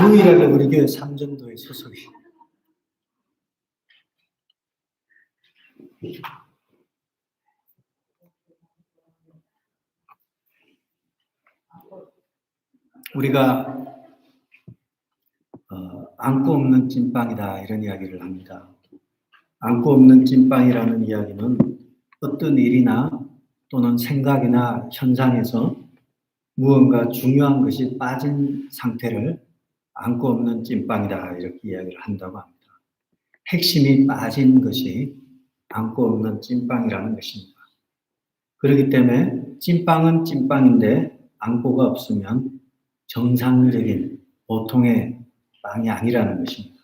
유일하게 우리 교회 삼전도의 소속이에요. 우리가 안고 없는 찐빵이다 이런 이야기를 합니다. 안고 없는 찐빵이라는 이야기는 어떤 일이나 또는 생각이나 현상에서 무언가 중요한 것이 빠진 상태를 안고 없는 찐빵이다 이렇게 이야기를 한다고 합니다. 핵심이 빠진 것이 안고 없는 찐빵이라는 것입니다. 그렇기 때문에 찐빵은 찐빵인데 안고가 없으면 정상적인 보통의 빵이 아니라는 것입니다.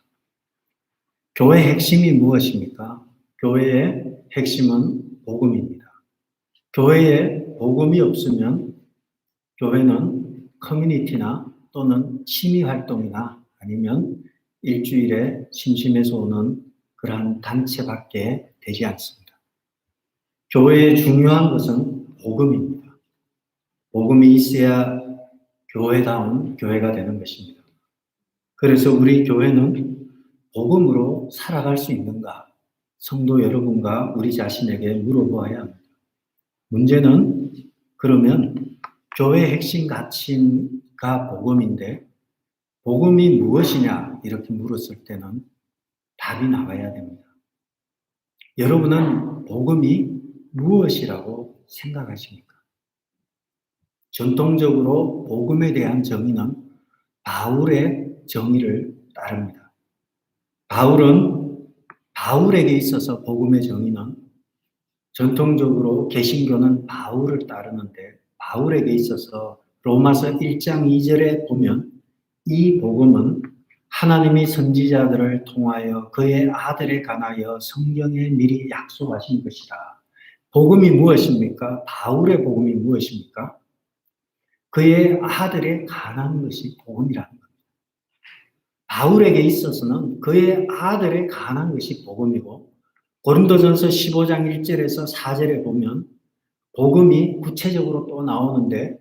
교회의 핵심이 무엇입니까? 교회의 핵심은 복음입니다. 교회에 복음이 없으면 교회는 커뮤니티나 또는 취미활동이나 아니면 일주일에 심심해서 오는 그러한 단체밖에 되지 않습니다. 교회의 중요한 것은 복음입니다. 복음이 있어야 교회다운 교회가 되는 것입니다. 그래서 우리 교회는 복음으로 살아갈 수 있는가? 성도 여러분과 우리 자신에게 물어보아야 합니다. 문제는 그러면 교회의 핵심 가치가 복음인데 복음이 무엇이냐 이렇게 물었을 때는 답이 나와야 됩니다. 여러분은 복음이 무엇이라고 생각하십니까? 전통적으로 복음에 대한 정의는 바울의 정의를 따릅니다. 바울에게 있어서 복음의 정의는 전통적으로 개신교는 바울을 따르는데 바울에게 있어서 로마서 1장 2절에 보면 이 복음은 하나님이 선지자들을 통하여 그의 아들에 관하여 성경에 미리 약속하신 것이라. 복음이 무엇입니까? 바울의 복음이 무엇입니까? 그의 아들에 관한 것이 복음이라는 겁니다. 바울에게 있어서는 그의 아들에 관한 것이 복음이고 고린도전서 15장 1절에서 4절에 보면 복음이 구체적으로 또 나오는데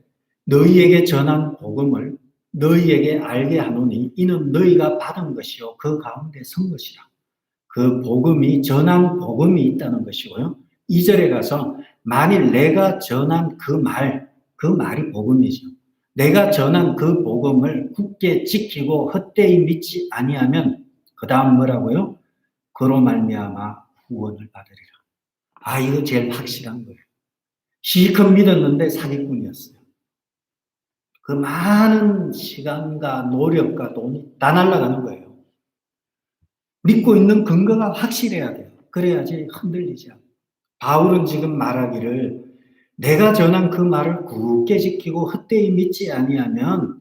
너희에게 전한 복음을 너희에게 알게 하노니 이는 너희가 받은 것이요 그 가운데 선 것이라. 그 복음이 전한 복음이 있다는 것이고요. 2절에 가서 만일 내가 전한 그 말이 복음이죠. 내가 전한 그 복음을 굳게 지키고 헛되이 믿지 아니하면 그 다음 뭐라고요? 그로 말미암아 구원을 받으리라. 이거 제일 확실한 거예요. 실컷 믿었는데 사기꾼이었어요. 그 많은 시간과 노력과 돈이 다 날아가는 거예요. 믿고 있는 근거가 확실해야 돼요. 그래야지 흔들리지 않아요. 바울은 지금 말하기를 내가 전한 그 말을 굳게 지키고 헛되이 믿지 아니하면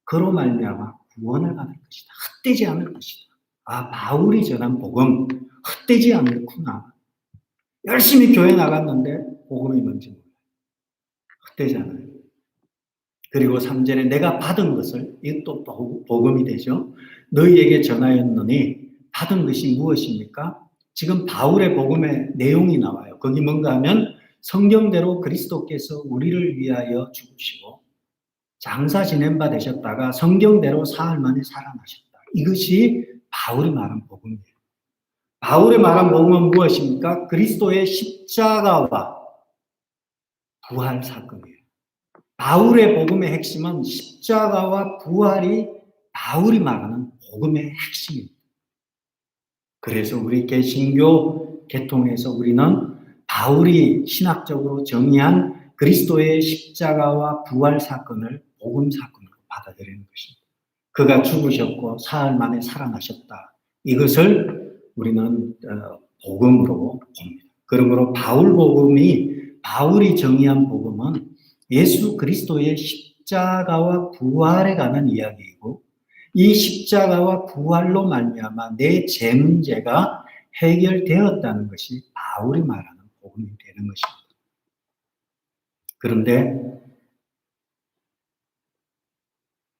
그로 말미암아 구원을 받을 것이다. 헛되지 않을 것이다. 바울이 전한 복음 헛되지 않구나. 열심히 교회 나갔는데 복음이 뭔지 몰라요. 헛되지 않아요. 그리고 3절에 내가 받은 것을 이것도 복음이 되죠. 너희에게 전하였느니 받은 것이 무엇입니까? 지금 바울의 복음의 내용이 나와요. 거기 뭔가 하면 성경대로 그리스도께서 우리를 위하여 죽으시고 장사 지낸 바 되셨다가 성경대로 사흘 만에 살아나셨다. 이것이 바울이 말한 복음이에요. 바울의 말한 복음은 무엇입니까? 그리스도의 십자가와 부활 사건이에요. 바울의 복음의 핵심은 십자가와 부활이 바울이 말하는 복음의 핵심입니다. 그래서 우리 개신교 계통에서 우리는 바울이 신학적으로 정의한 그리스도의 십자가와 부활 사건을 복음 사건으로 받아들이는 것입니다. 그가 죽으셨고 사흘 만에 살아나셨다. 이것을 우리는 복음으로 봅니다. 그러므로 바울이 정의한 복음은 예수 그리스도의 십자가와 부활에 관한 이야기이고 이 십자가와 부활로 말미암아 내 죄 문제가 해결되었다는 것이 바울이 말하는 복음이 되는 것입니다. 그런데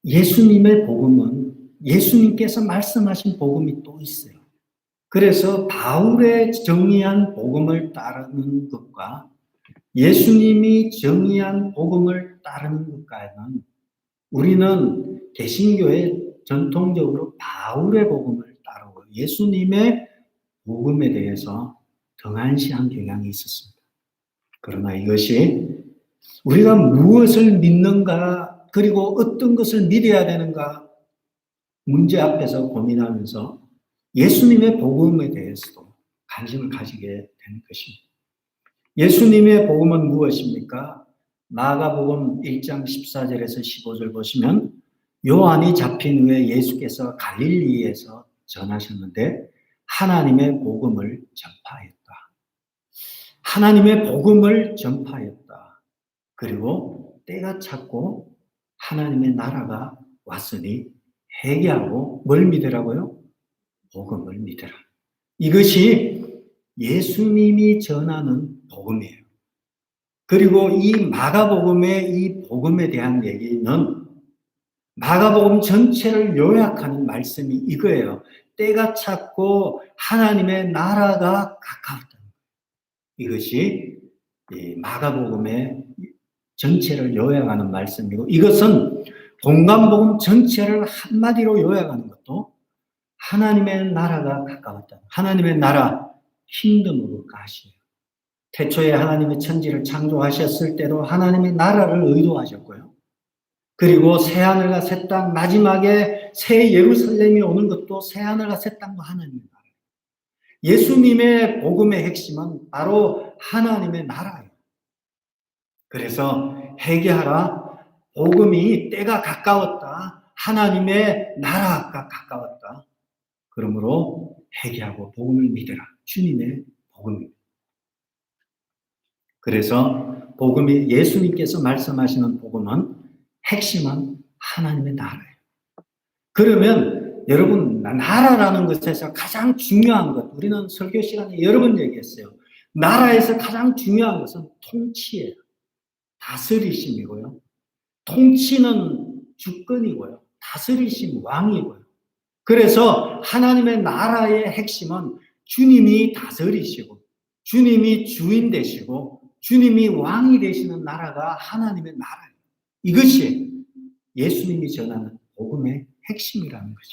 예수님의 복음은 예수님께서 말씀하신 복음이 또 있어요. 그래서 바울의 정의한 복음을 따르는 것과 예수님이 정의한 복음을 따르는 것과는 우리는 개신교의 전통적으로 바울의 복음을 따르고 예수님의 복음에 대해서 등한시한 경향이 있었습니다. 그러나 이것이 우리가 무엇을 믿는가, 그리고 어떤 것을 믿어야 되는가 문제 앞에서 고민하면서 예수님의 복음에 대해서도 관심을 가지게 되는 것입니다. 예수님의 복음은 무엇입니까? 마가복음 1장 14절에서 15절 보시면 요한이 잡힌 후에 예수께서 갈릴리에서 전하셨는데 하나님의 복음을 전파했다. 하나님의 복음을 전파했다. 그리고 때가 찼고 하나님의 나라가 왔으니 회개하고 뭘 믿으라고요? 복음을 믿으라. 이것이 예수님이 전하는 복음이에요. 그리고 이 마가복음의 이 복음에 대한 얘기는 마가복음 전체를 요약하는 말씀이 이거예요. 때가 찼고 하나님의 나라가 가까웠다. 이것이 마가복음의 전체를 요약하는 말씀이고, 이것은 동간복음 전체를 한마디로 요약하는 것도 하나님의 나라가 가까웠다. 하나님의 나라, 킹덤으로 가시에요. 태초에 하나님의 천지를 창조하셨을 때도 하나님의 나라를 의도하셨고요. 그리고 새하늘과 새 땅, 마지막에 새 예루살렘이 오는 것도 새하늘과 새 땅도 하나님의 나라예요. 예수님의 복음의 핵심은 바로 하나님의 나라예요. 그래서 회개하라, 복음이 때가 가까웠다, 하나님의 나라가 가까웠다. 그러므로 회개하고 복음을 믿으라. 주님의 복음입니다. 그래서 복음이, 예수님께서 말씀하시는 복음은 핵심은 하나님의 나라예요. 그러면 여러분, 나라라는 것에서 가장 중요한 것, 우리는 설교 시간에 여러 번 얘기했어요. 나라에서 가장 중요한 것은 통치예요. 다스리심이고요. 통치는 주권이고요. 다스리심 왕이고요. 그래서 하나님의 나라의 핵심은 주님이 다스리시고 주님이 주인 되시고 주님이 왕이 되시는 나라가 하나님의 나라예요. 이것이 예수님이 전하는 복음의 핵심이라는 거죠.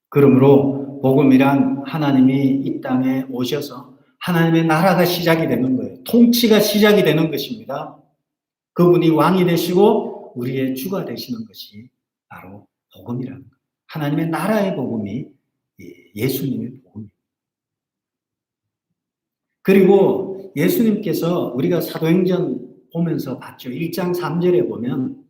그러므로 복음이란 하나님이 이 땅에 오셔서 하나님의 나라가 시작이 되는 거예요. 통치가 시작이 되는 것입니다. 그분이 왕이 되시고 우리의 주가 되시는 것이 바로 복음이라는 거예요. 하나님의 나라의 복음이 예수님의 복음입니다. 그리고 예수님께서 우리가 사도행전 보면서 봤죠. 1장 3절에 보면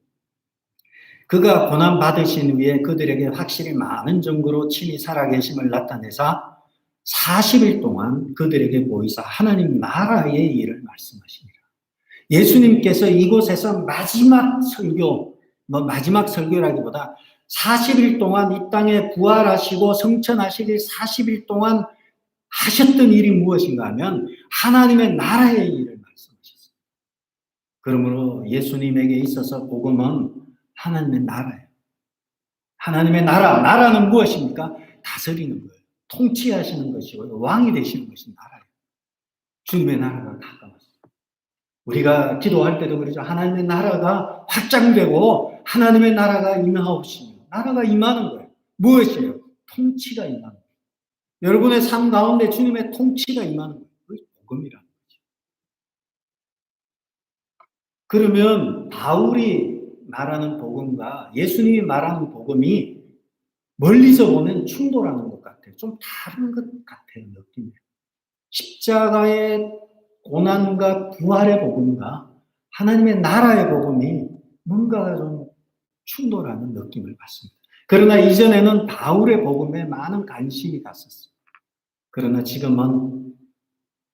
그가 고난받으신 후에 그들에게 확실히 많은 증거로 친히 살아계심을 나타내사 40일 동안 그들에게 보이사 하나님 나라의 일을 말씀하십니다. 예수님께서 이곳에서 마지막 설교, 마지막 설교라기보다 40일 동안 이 땅에 부활하시고 성천하시길 40일 동안 하셨던 일이 무엇인가 하면 하나님의 나라의 일을 말씀하셨어요. 그러므로 예수님에게 있어서 복음은 하나님의 나라예요. 하나님의 나라는 무엇입니까? 다스리는 거예요. 통치하시는 것이고요. 왕이 되시는 것이 나라예요. 주님의 나라가 가까웠어요. 우리가 기도할 때도 그러죠. 하나님의 나라가 확장되고 하나님의 나라가 임하옵시며, 나라가 임하는 거예요. 무엇이에요? 통치가 임하는 거예요. 여러분의 삶 가운데 주님의 통치가 임하는 거예요. 그게 복음이라는 거죠. 그러면 바울이 말하는 복음과 예수님이 말하는 복음이 멀리서 보면 충돌하는 것 같아요. 좀 다른 것 같아요. 느낌이. 십자가의 고난과 부활의 복음과 하나님의 나라의 복음이 뭔가 좀 충돌하는 느낌을 받습니다. 그러나 이전에는 바울의 복음에 많은 관심이 갔었어요. 그러나 지금은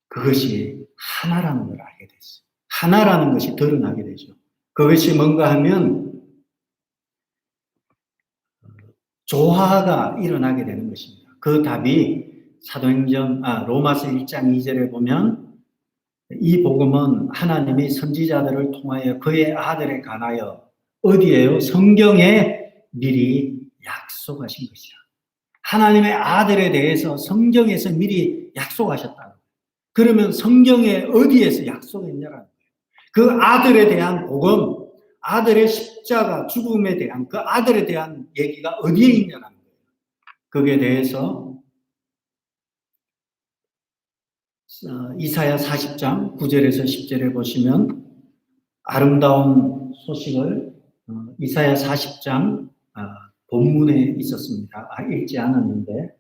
그것이 하나라는 걸 알게 됐어요. 하나라는 것이 드러나게 되죠. 그것이 뭔가 하면 조화가 일어나게 되는 것입니다. 그 답이 로마서 1장 2절에 보면 이 복음은 하나님이 선지자들을 통하여 그의 아들에 관하여 어디에요? 성경에 미리 약속하신 것이라. 하나님의 아들에 대해서 성경에서 미리 약속하셨다는 거예요. 그러면 성경에 어디에서 약속했냐라는 거예요. 그 아들에 대한 복음, 아들의 십자가 죽음에 대한 그 아들에 대한 얘기가 어디에 있냐는 거예요. 거기에 대해서 이사야 40장 9절에서 10절에 보시면 아름다운 소식을 이사야 40장 본문에 있었습니다. 읽지 않았는데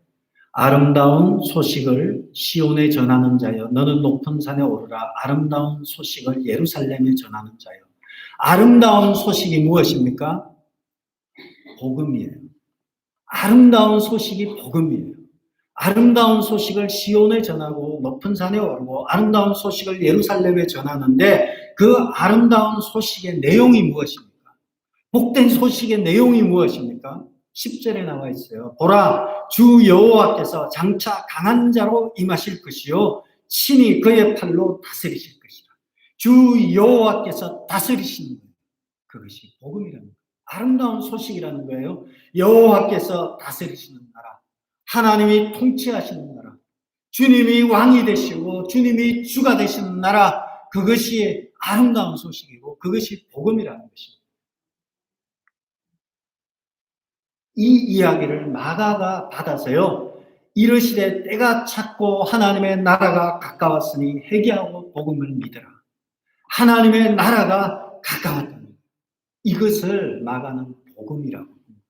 아름다운 소식을 시온에 전하는 자여 너는 높은 산에 오르라. 아름다운 소식을 예루살렘에 전하는 자여. 아름다운 소식이 무엇입니까? 복음이에요. 아름다운 소식이 복음이에요. 아름다운 소식을 시온에 전하고 높은 산에 오르고 아름다운 소식을 예루살렘에 전하는데 그 아름다운 소식의 내용이 무엇입니까? 복된 소식의 내용이 무엇입니까? 10절에 나와 있어요. 보라, 주 여호와께서 장차 강한 자로 임하실 것이요 친히 그의 팔로 다스리실 것이라. 주 여호와께서 다스리시는 거예요. 그것이 복음이라는 거예요. 아름다운 소식이라는 거예요. 여호와께서 다스리시는 나라, 하나님이 통치하시는 나라, 주님이 왕이 되시고 주님이 주가 되시는 나라, 그것이 아름다운 소식이고 그것이 복음이라는 것입니다. 이 이야기를 마가가 받아서요. 이르시되 때가 찼고 하나님의 나라가 가까웠으니 회개하고 복음을 믿으라. 하나님의 나라가 가까웠다. 이것을 마가는 복음이라고 합니다.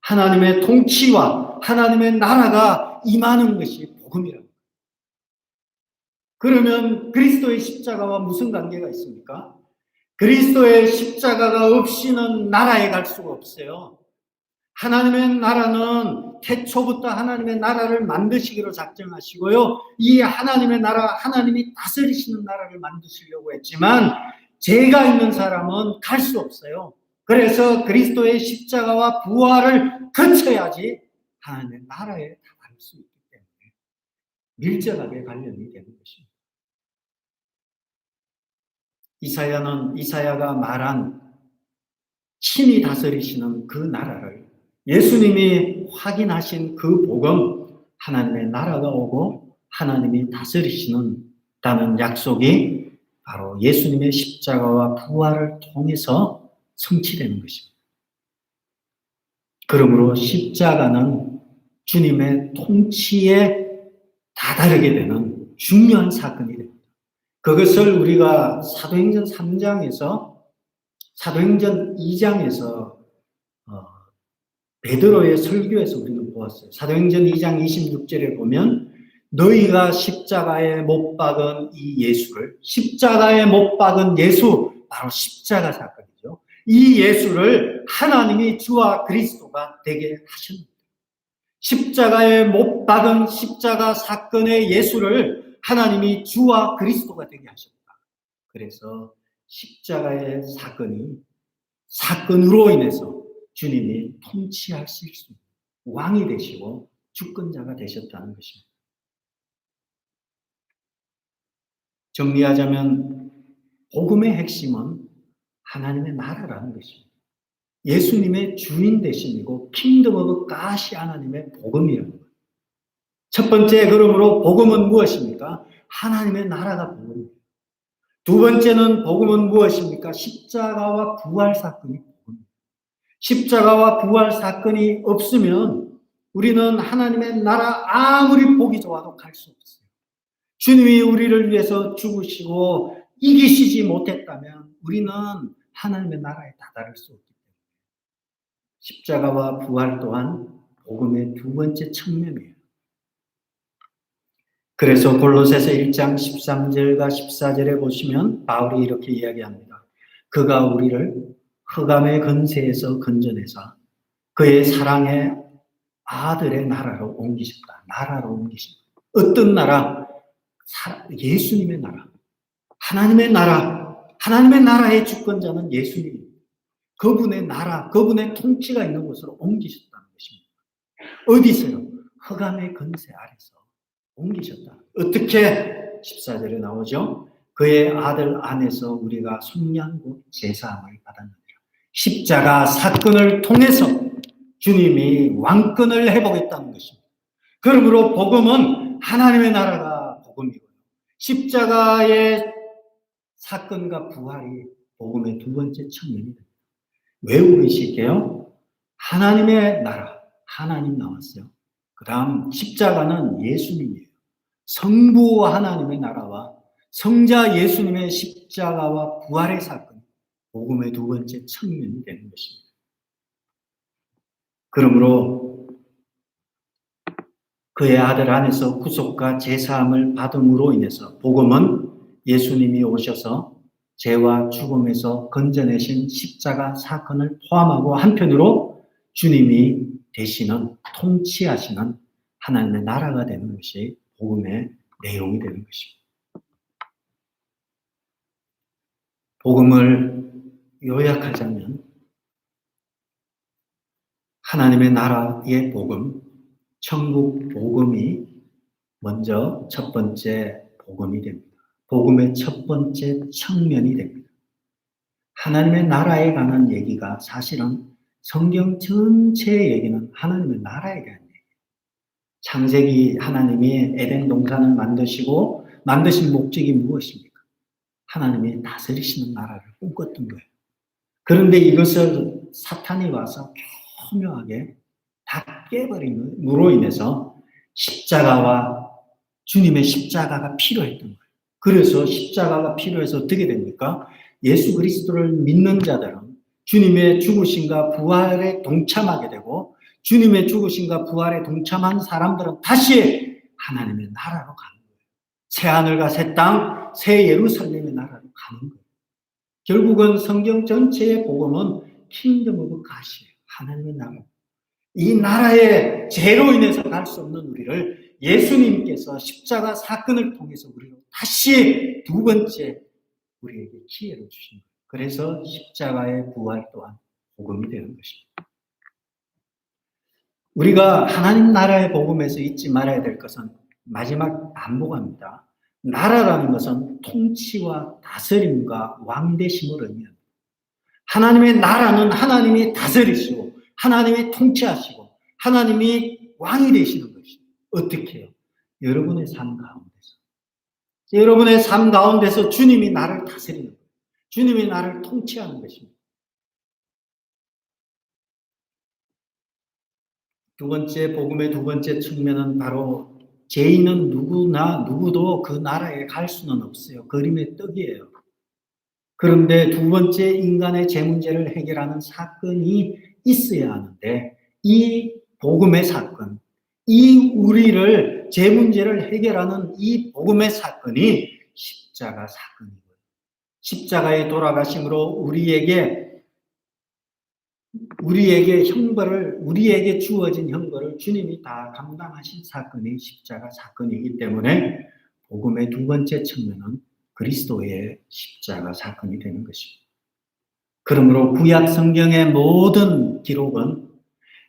하나님의 통치와 하나님의 나라가 임하는 것이 복음이라고 합니다. 그러면 그리스도의 십자가와 무슨 관계가 있습니까? 그리스도의 십자가가 없이는 나라에 갈 수가 없어요. 하나님의 나라는 태초부터 하나님의 나라를 만드시기로 작정하시고요. 이 하나님의 나라, 하나님이 다스리시는 나라를 만드시려고 했지만 죄가 있는 사람은 갈 수 없어요. 그래서 그리스도의 십자가와 부활을 거쳐야지 하나님의 나라에 갈 수 있기 때문에 밀접하게 관련이 되는 것입니다. 이사야가 말한 친히 다스리시는 그 나라를 예수님이 확인하신 그 복음, 하나님의 나라가 오고 하나님이 다스리시는다는 약속이 바로 예수님의 십자가와 부활을 통해서 성취되는 것입니다. 그러므로 십자가는 주님의 통치에 다다르게 되는 중요한 사건이 됩니다. 그것을 우리가 사도행전 3장에서 사도행전 2장에서 베드로의 설교에서 우리는 보았어요. 사도행전 2장 26절에 보면 너희가 십자가에 못 박은 이 예수를, 십자가에 못 박은 예수, 바로 십자가 사건이죠. 이 예수를 하나님이 주와 그리스도가 되게 하셨습니다. 십자가에 못 박은 십자가 사건의 예수를 하나님이 주와 그리스도가 되게 하셨다. 그래서 십자가의 사건으로 인해서 주님이 통치하실 수 있는 왕이 되시고 주권자가 되셨다는 것입니다. 정리하자면 복음의 핵심은 하나님의 나라라는 것입니다. 예수님의 주인 되심이고 킹덤 오브 갓이 하나님의 복음이라는 거예요. 첫 번째, 그러므로 복음은 무엇입니까? 하나님의 나라가 복음입니다. 두 번째는 복음은 무엇입니까? 십자가와 부활 사건이 복음입니다. 십자가와 부활 사건이 없으면 우리는 하나님의 나라 아무리 보기 좋아도 갈 수 없어요. 주님이 우리를 위해서 죽으시고 이기시지 못했다면 우리는 하나님의 나라에 다다를 수 없기 때문에 십자가와 부활 또한 복음의 두 번째 측면이에요. 그래서 골로새서 1장 13절과 14절에 보시면 바울이 이렇게 이야기합니다. 그가 우리를 흑암의 권세에서 건져내사 그의 사랑의 아들의 나라로 옮기셨다. 나라로 옮기셨다. 어떤 나라? 예수님의 나라. 하나님의 나라. 하나님의 나라의 주권자는 예수님입니다. 그분의 나라, 그분의 통치가 있는 곳으로 옮기셨다는 것입니다. 어디서요? 흑암의 권세 아래서 옮기셨다. 어떻게? 14절에 나오죠. 그의 아들 안에서 우리가 속량고 제사함을 받았느니라. 십자가 사건을 통해서 주님이 왕권을 회복했다는 것입니다. 그러므로 복음은 하나님의 나라가 복음이고요. 십자가의 사건과 부활이 복음의 두 번째 측면이 됩니다. 외우시게요. 하나님의 나라, 하나님 나왔어요. 그 다음 십자가는 예수님이에요. 성부와 하나님의 나라와 성자 예수님의 십자가와 부활의 사건, 복음의 두 번째 측면이 되는 것입니다. 그러므로 그의 아들 안에서 구속과 제사함을 받음으로 인해서 복음은 예수님이 오셔서 죄와 죽음에서 건져내신 십자가 사건을 포함하고 한편으로 주님이 되시는 통치하시는 하나님의 나라가 되는 것이 복음의 내용이 되는 것입니다. 복음을 요약하자면 하나님의 나라의 복음, 천국 복음이 먼저 첫 번째 복음이 됩니다. 복음의 첫 번째 측면이 됩니다. 하나님의 나라에 관한 얘기가 사실은 성경 전체의 얘기는 하나님의 나라에 대한 얘기예요. 창세기 하나님이 에덴 동산을 만드신 목적이 무엇입니까? 하나님이 다스리시는 나라를 꿈꿨던 거예요. 그런데 이것을 사탄이 와서 교묘하게 다 깨버림으로 인해서 십자가와 주님의 십자가가 필요했던 거예요. 그래서 십자가가 필요해서 어떻게 됩니까? 예수 그리스도를 믿는 자들은 주님의 죽으심과 부활에 동참하게 되고 주님의 죽으심과 부활에 동참한 사람들은 다시 하나님의 나라로 가는 거예요. 새하늘과 새 땅, 새 예루살렘의 나라로 가는 거예요. 결국은 성경 전체의 복음은 킹덤 오브 갓이에요. 하나님의 나라. 이 나라의 죄로 인해서 갈 수 없는 우리를 예수님께서 십자가 사건을 통해서 우리로 다시 두 번째 우리에게 기회를 주신 거예요. 그래서 십자가의 부활 또한 복음이 되는 것입니다. 우리가 하나님 나라의 복음에서 잊지 말아야 될 것은 마지막 반복합니다. 나라라는 것은 통치와 다스림과 왕되심을 의미합니다. 하나님의 나라는 하나님이 다스리시고 하나님이 통치하시고 하나님이 왕이 되시는 것입니다. 어떻게 해요? 여러분의 삶 가운데서. 여러분의 삶 가운데서 주님이 나를 다스리는 거예요. 주님이 나를 통치하는 것입니다. 두 번째, 복음의 두 번째 측면은 바로 죄인은 누구도 그 나라에 갈 수는 없어요. 그림의 떡이에요. 그런데 두 번째 인간의 죄 문제를 해결하는 사건이 있어야 하는데 이 복음의 사건, 이 우리를 죄 문제를 해결하는 이 복음의 사건이 십자가 사건이고요. 십자가의 돌아가심으로 우리에게 주어진 형벌을 주님이 다 감당하신 사건이 십자가 사건이기 때문에 복음의 두 번째 측면은 그리스도의 십자가 사건이 되는 것입니다. 그러므로 구약 성경의 모든 기록은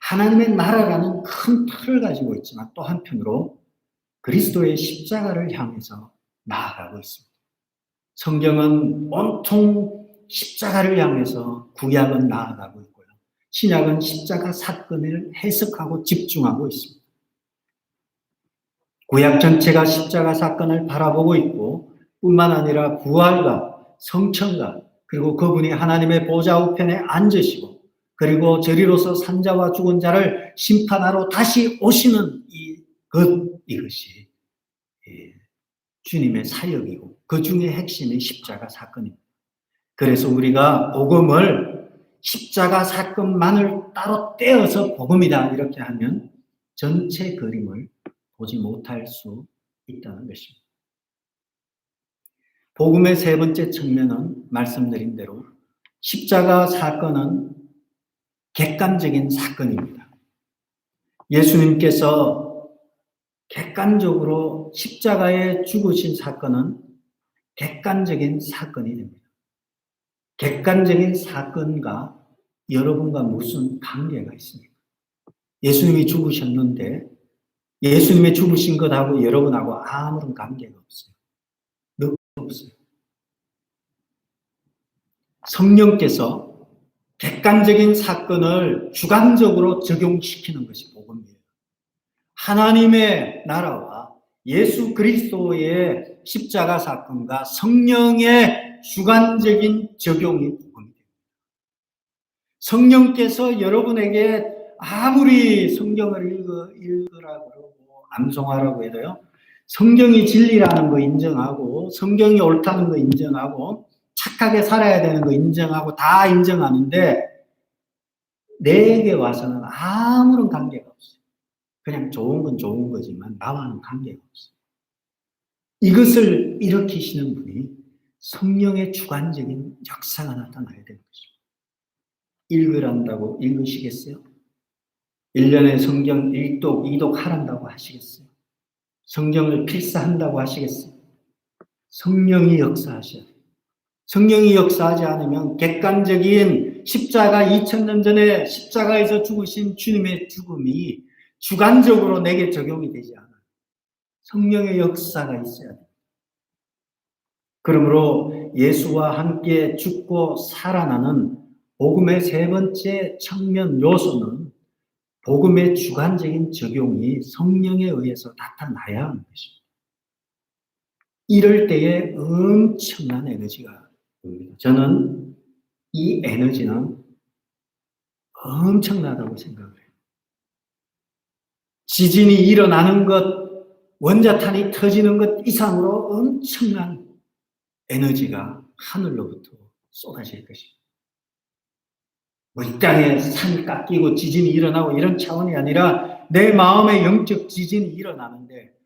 하나님의 나라라는 큰 틀을 가지고 있지만 또 한편으로 그리스도의 십자가를 향해서 나아가고 있습니다. 성경은 온통 십자가를 향해서 구약은 나아가고 있고요. 신약은 십자가 사건을 해석하고 집중하고 있습니다. 구약 전체가 십자가 사건을 바라보고 있고 뿐만 아니라 부활과 성천과 그리고 그분이 하나님의 보좌 우편에 앉으시고 그리고 저리로서 산자와 죽은 자를 심판하러 다시 오시는 이것이 주님의 사역이고 그 중에 핵심이 십자가 사건입니다. 그래서 우리가 복음을 십자가 사건만을 따로 떼어서 복음이다 이렇게 하면 전체 그림을 보지 못할 수 있다는 것입니다. 복음의 세 번째 측면은 말씀드린 대로 십자가 사건은 객관적인 사건입니다. 예수님께서 객관적으로 십자가에 죽으신 사건은 객관적인 사건이 됩니다. 객관적인 사건과 여러분과 무슨 관계가 있습니까? 예수님이 죽으셨는데 예수님의 죽으신 것하고 여러분하고 아무런 관계가 없어요. 없어요. 성령께서 객관적인 사건을 주관적으로 적용시키는 것이 복음이에요. 하나님의 나라와 예수 그리스도의 십자가 사건과 성령의 주관적인 적용이 복음입니다. 성령께서 여러분에게 아무리 성경을 읽으라고 그러고 암송하라고 해도요, 성경이 진리라는 거 인정하고 성경이 옳다는 거 인정하고 착하게 살아야 되는 거 인정하고 다 인정하는데 내게 와서는 아무런 관계가 없어요. 그냥 좋은 건 좋은 거지만 나와는 관계가 없어요. 이것을 일으키시는 분이 성령의 주관적인 역사가 나타나야 되는 것입니다. 읽으란다고 읽으시겠어요? 1년에 성경 1독, 2독 하란다고 하시겠어요? 성경을 필사한다고 하시겠어요? 성령이 역사하셔야 돼요. 성령이 역사하지 않으면 객관적인 십자가 2000년 전에 십자가에서 죽으신 주님의 죽음이 주관적으로 내게 적용이 되지 않아요. 성령의 역사가 있어야 돼요. 그러므로 예수와 함께 죽고 살아나는 복음의 세 번째 측면 요소는 복음의 주관적인 적용이 성령에 의해서 나타나야 하는 것입니다. 이럴 때에 엄청난 에너지가 옵니다. 저는 이 에너지는 엄청나다고 생각을 해요. 지진이 일어나는 것, 원자탄이 터지는 것 이상으로 엄청난 에너지가 하늘로부터 쏟아질 것입니다. 뭐 이 땅에 산이 깎이고 지진이 일어나고 이런 차원이 아니라 내 마음의 영적 지진이 일어나는데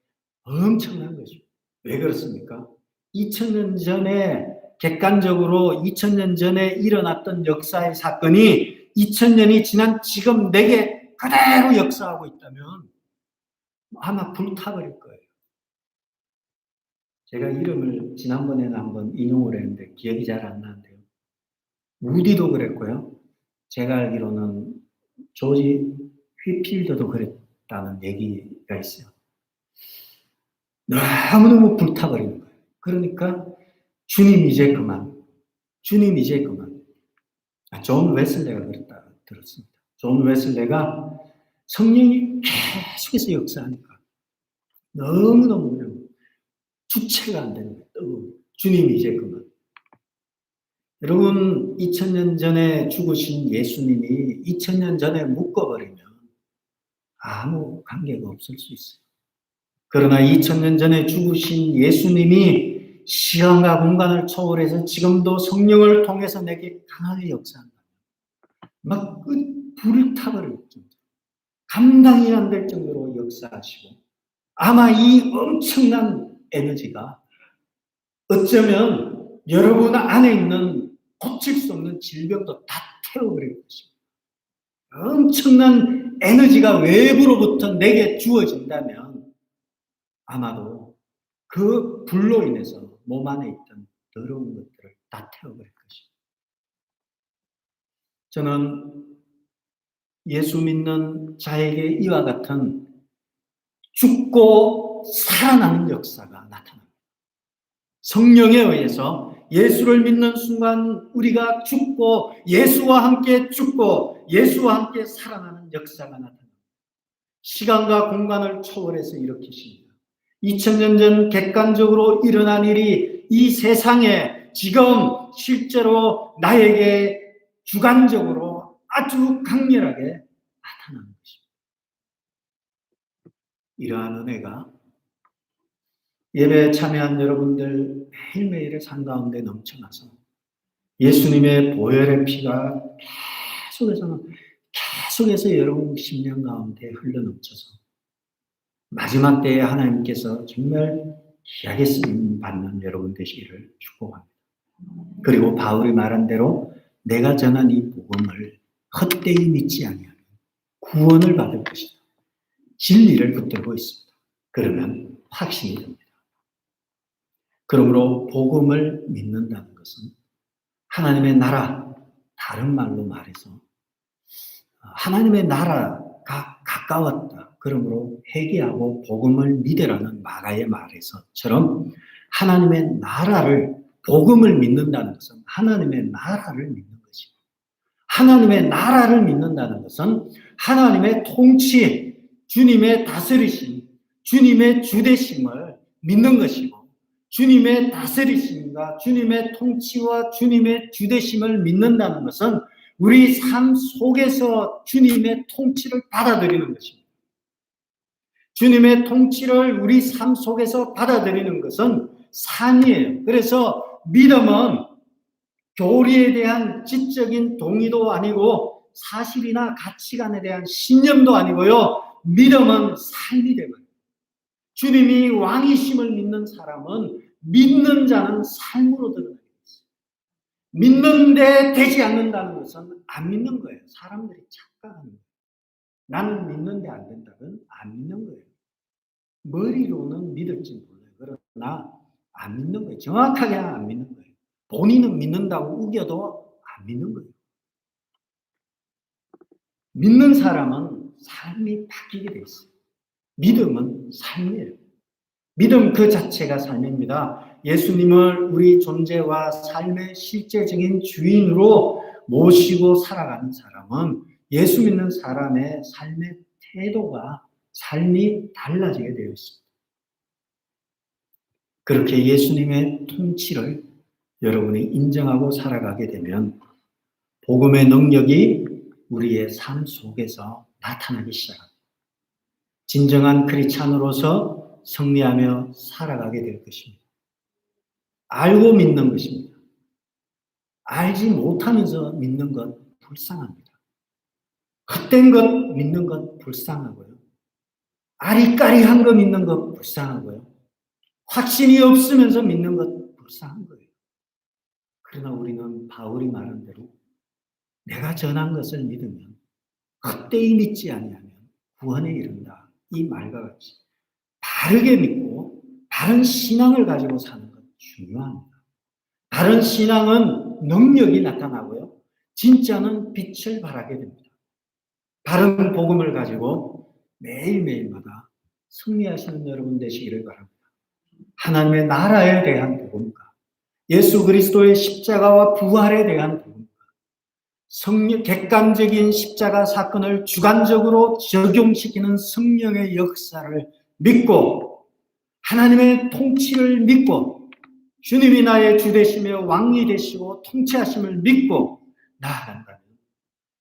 엄청난 것입니다. 왜 그렇습니까? 2000년 전에 객관적으로 2000년 전에 일어났던 역사의 사건이 2000년이 지난 지금 내게 그대로 역사하고 있다면 아마 불타버릴 거예요. 제가 이름을 지난번에는 한번 인용을 했는데 기억이 잘 안 나는데요. 우디도 그랬고요. 제가 알기로는 조지 휘필더도 그랬다는 얘기가 있어요. 너무너무 불타버리는 거예요. 그러니까 주님 이제 그만. 주님 이제 그만. 존 웨슬레가 그랬다 들었습니다. 존 웨슬레가 성령이 계속해서 역사하니까 너무너무 주체가 안 되는 거예요. 주님 이제 그만. 여러분 2000년 전에 죽으신 예수님이 2000년 전에 묶어버리면 아무 관계가 없을 수 있어요. 그러나 2000년 전에 죽으신 예수님이 시간과 공간을 초월해서 지금도 성령을 통해서 내게 강하게 역사한다. 막 불을 타버릴 정도, 감당이 안 될 정도로 역사하시고 아마 이 엄청난 에너지가 어쩌면 여러분 안에 있는 고칠 수 없는 질병도 다 태워버릴 것입니다. 엄청난 에너지가 외부로부터 내게 주어진다면 아마도 그 불로 인해서 몸 안에 있던 더러운 것들을 다 태워버릴 것입니다. 저는 예수 믿는 자에게 이와 같은 죽고 살아나는 역사가 나타납니다. 성령에 의해서 예수를 믿는 순간 우리가 죽고 예수와 함께 죽고 예수와 함께 살아나는 역사가 나타납니다. 시간과 공간을 초월해서 일으키십니다. 2000년 전 객관적으로 일어난 일이 이 세상에 지금 실제로 나에게 주관적으로 아주 강렬하게 나타나는 것입니다. 이러한 은혜가 예배에 참여한 여러분들 매일매일의 삶 가운데 넘쳐나서 예수님의 보혈의 피가 계속해서 여러분 심령 가운데 흘러넘쳐서 마지막 때에 하나님께서 정말 귀하게 쓰임 받는 여러분 되시기를 축복합니다. 그리고 바울이 말한 대로 내가 전한 이 복음을 헛되이 믿지 아니하면 구원을 받을 것이다. 진리를 붙들고 있습니다. 그러면 확신이 됩니다. 그러므로 복음을 믿는다는 것은 하나님의 나라, 다른 말로 말해서 하나님의 나라가 가까웠다. 그러므로 회개하고 복음을 믿으라는 마가의 말에서처럼 하나님의 나라를 복음을 믿는다는 것은 하나님의 나라를 믿는 것이고 하나님의 나라를 믿는다는 것은 하나님의 통치, 주님의 다스리심, 주님의 주되심을 믿는 것이고, 주님의 다스리심과 주님의 통치와 주님의 주되심을 믿는다는 것은 우리 삶 속에서 주님의 통치를 받아들이는 것입니다. 주님의 통치를 우리 삶 속에서 받아들이는 것은 삶이에요. 그래서 믿음은 교리에 대한 지적인 동의도 아니고 사실이나 가치관에 대한 신념도 아니고요. 믿음은 삶이 되거든요. 주님이 왕이심을 믿는 사람은 믿는 자는 삶으로 드러나게 있어요. 믿는데 되지 않는다는 것은 안 믿는 거예요. 사람들이 착각하는 거예요. 나는 믿는데 안 된다면 안 믿는 거예요. 머리로는 믿을지 몰라요. 그러나 안 믿는 거예요. 정확하게 안 믿는 거예요. 본인은 믿는다고 우겨도 안 믿는 거예요. 믿는 사람은 삶이 바뀌게 돼 있어요. 믿음은 삶이에요. 믿음 그 자체가 삶입니다. 예수님을 우리 존재와 삶의 실제적인 주인으로 모시고 살아가는 사람은 예수 믿는 사람의 삶의 태도가 삶이 달라지게 되어 있습니다. 그렇게 예수님의 통치를 여러분이 인정하고 살아가게 되면 복음의 능력이 우리의 삶 속에서 나타나기 시작합니다. 진정한 크리스찬으로서 승리하며 살아가게 될 것입니다. 알고 믿는 것입니다. 알지 못하면서 믿는 것 불쌍합니다. 헛된 것 믿는 것 불쌍하고요. 아리까리한 거 믿는 것 불쌍하고요. 확신이 없으면서 믿는 것 불쌍한 거예요. 그러나 우리는 바울이 말한 대로 내가 전한 것을 믿으면 헛되이 믿지 아니하면 구원에 이른다. 이 말과 같이 바르게 믿고 바른 신앙을 가지고 사는 것 중요합니다. 바른 신앙은 능력이 나타나고요. 진짜는 빛을 발하게 됩니다. 바른 복음을 가지고 매일매일마다 승리하시는 여러분 되시기를 바랍니다. 하나님의 나라에 대한 복음과 예수 그리스도의 십자가와 부활에 대한 복음과 객관적인 십자가 사건을 주관적으로 적용시키는 성령의 역사를 믿고 하나님의 통치를 믿고 주님이 나의 주 되시며 왕이 되시고 통치하심을 믿고 나아간다면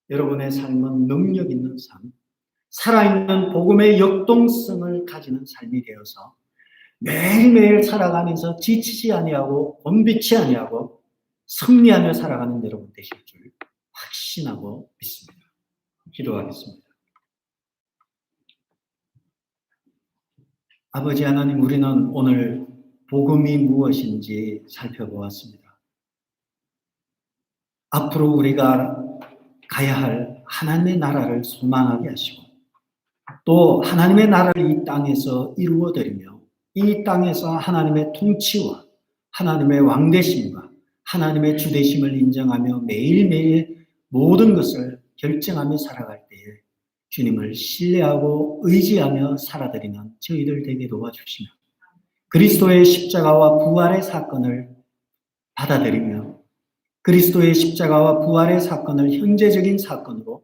여러분의 삶은 능력 있는 삶, 살아있는 복음의 역동성을 가지는 삶이 되어서 매일매일 살아가면서 지치지 아니하고 곤비치 아니하고 승리하며 살아가는 여러분 되실 줄 확신하고 믿습니다. 기도하겠습니다. 아버지 하나님, 우리는 오늘 복음이 무엇인지 살펴보았습니다. 앞으로 우리가 가야 할 하나님의 나라를 소망하게 하시고 또 하나님의 나라를 이 땅에서 이루어드리며 이 땅에서 하나님의 통치와 하나님의 왕되심과 하나님의 주되심을 인정하며 매일매일 모든 것을 결정하며 살아갈 때에 주님을 신뢰하고 의지하며 살아드리는 저희들 되게 도와주시며 그리스도의 십자가와 부활의 사건을 받아들이며 그리스도의 십자가와 부활의 사건을 현재적인 사건으로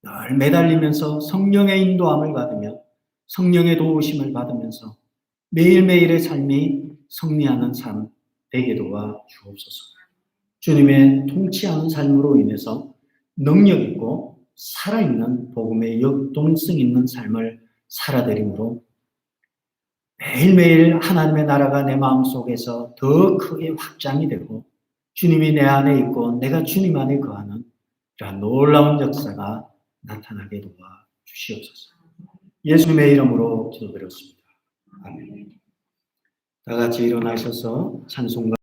늘 매달리면서 성령의 인도함을 받으며 성령의 도우심을 받으면서 매일매일의 삶이 승리하는 삶 되게 도와 주옵소서. 주님의 통치하는 삶으로 인해서 능력 있고 살아있는 복음의 역동성 있는 삶을 살아내림으로 매일매일 하나님의 나라가 내 마음속에서 더 크게 확장이 되고 주님이 내 안에 있고 내가 주님 안에 거하는 이러한 놀라운 역사가 나타나게 도와 주시옵소서. 예수님의 이름으로 기도드렸습니다. 아멘. 다 같이 일어나셔서 찬송가